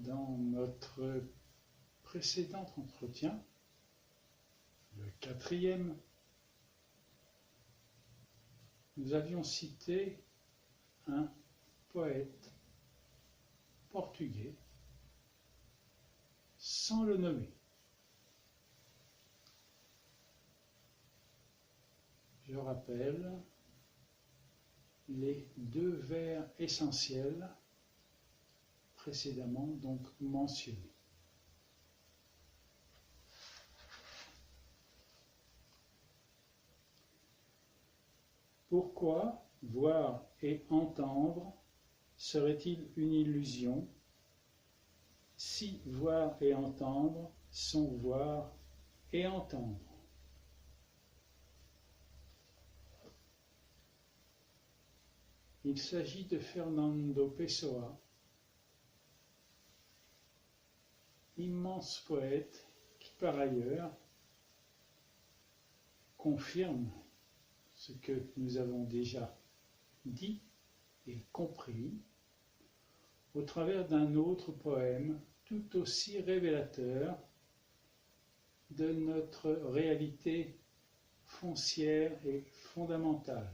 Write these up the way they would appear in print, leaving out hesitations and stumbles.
dans notre précédent entretien, le 4e, nous avions cité un poète portugais sans le nommer. Je rappelle les 2 vers essentiels précédemment donc mentionnés. Pourquoi voir et entendre serait-il une illusion si voir et entendre sont voir et entendre? Il s'agit de Fernando Pessoa, immense poète qui par ailleurs confirme ce que nous avons déjà dit et compris au travers d'un autre poème tout aussi révélateur de notre réalité foncière et fondamentale.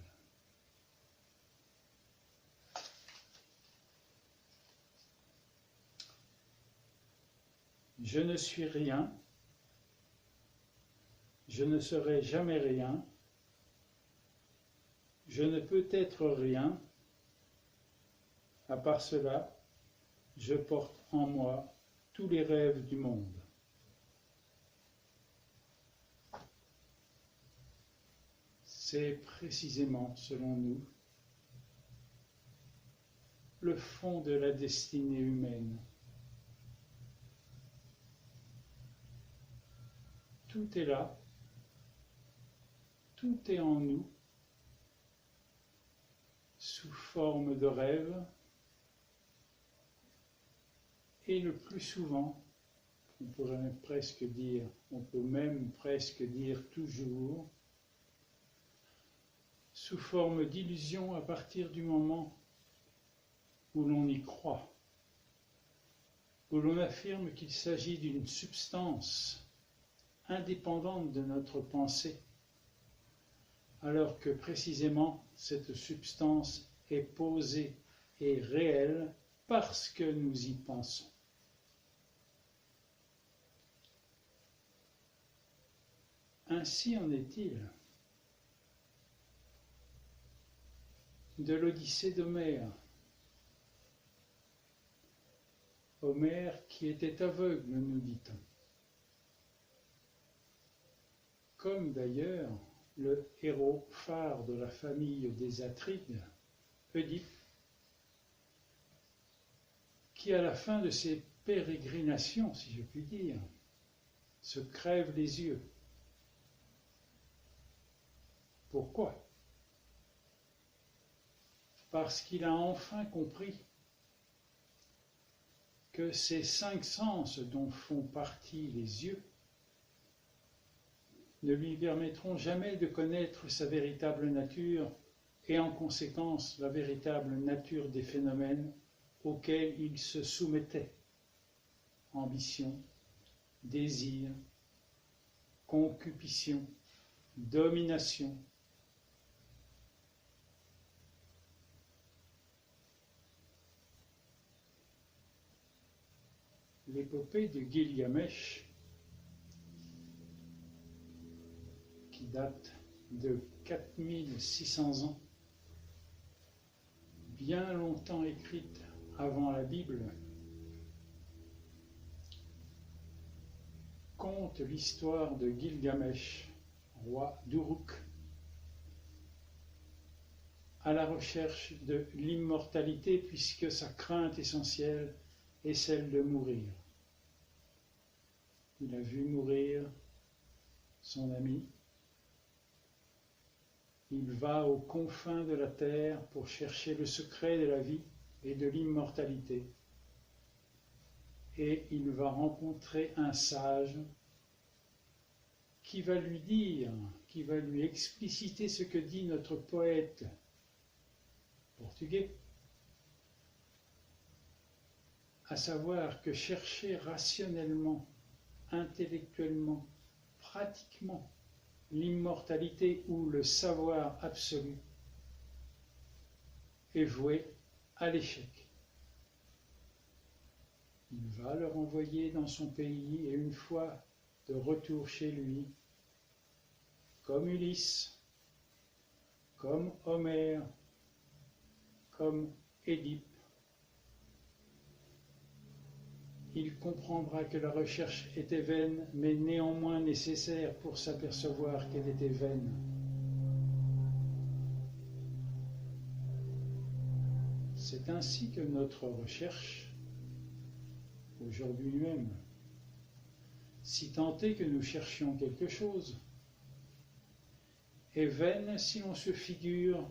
Je ne suis rien, je ne serai jamais rien, je ne peux être rien, à part cela, je porte en moi tous les rêves du monde. C'est précisément, selon nous, le fond de la destinée humaine. Tout est là, tout est en nous, sous forme de rêve, et le plus souvent, on peut même presque dire toujours, sous forme d'illusion à partir du moment où l'on y croit, où l'on affirme qu'il s'agit d'une substance indépendante de notre pensée, alors que précisément cette substance est posée et réelle parce que nous y pensons. Ainsi en est-il de l'Odyssée d'Homère. Homère qui était aveugle, nous dit-on. Comme d'ailleurs le héros phare de la famille des Atrides, Oedipe, qui à la fin de ses pérégrinations, si je puis dire, se crève les yeux. Pourquoi? Parce qu'il a enfin compris que ces 5 sens dont font partie les yeux ne lui permettront jamais de connaître sa véritable nature et en conséquence la véritable nature des phénomènes auxquels il se soumettait. Ambition, désir, concupiscion, domination. L'épopée de Gilgamesh, qui date de 4600 ans, bien longtemps écrite avant la Bible, conte l'histoire de Gilgamesh, roi d'Uruk, à la recherche de l'immortalité puisque sa crainte essentielle est celle de mourir. Il a vu mourir son ami. Il va aux confins de la terre pour chercher le secret de la vie et de l'immortalité. Et il va rencontrer un sage qui va lui dire, qui va lui expliciter ce que dit notre poète portugais. à savoir que chercher rationnellement, intellectuellement, pratiquement l'immortalité ou le savoir absolu est voué à l'échec. Il va le renvoyer dans son pays et une fois de retour chez lui, comme Ulysse, comme Homère, comme Édipe, il comprendra que la recherche était vaine, mais néanmoins nécessaire pour s'apercevoir qu'elle était vaine. C'est ainsi que notre recherche, aujourd'hui même, si tant est que nous cherchions quelque chose, est vaine si l'on se figure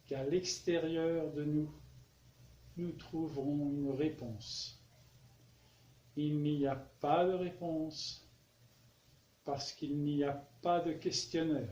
qu'à l'extérieur de nous, nous trouverons une réponse. Il n'y a pas de réponse parce qu'il n'y a pas de questionneur.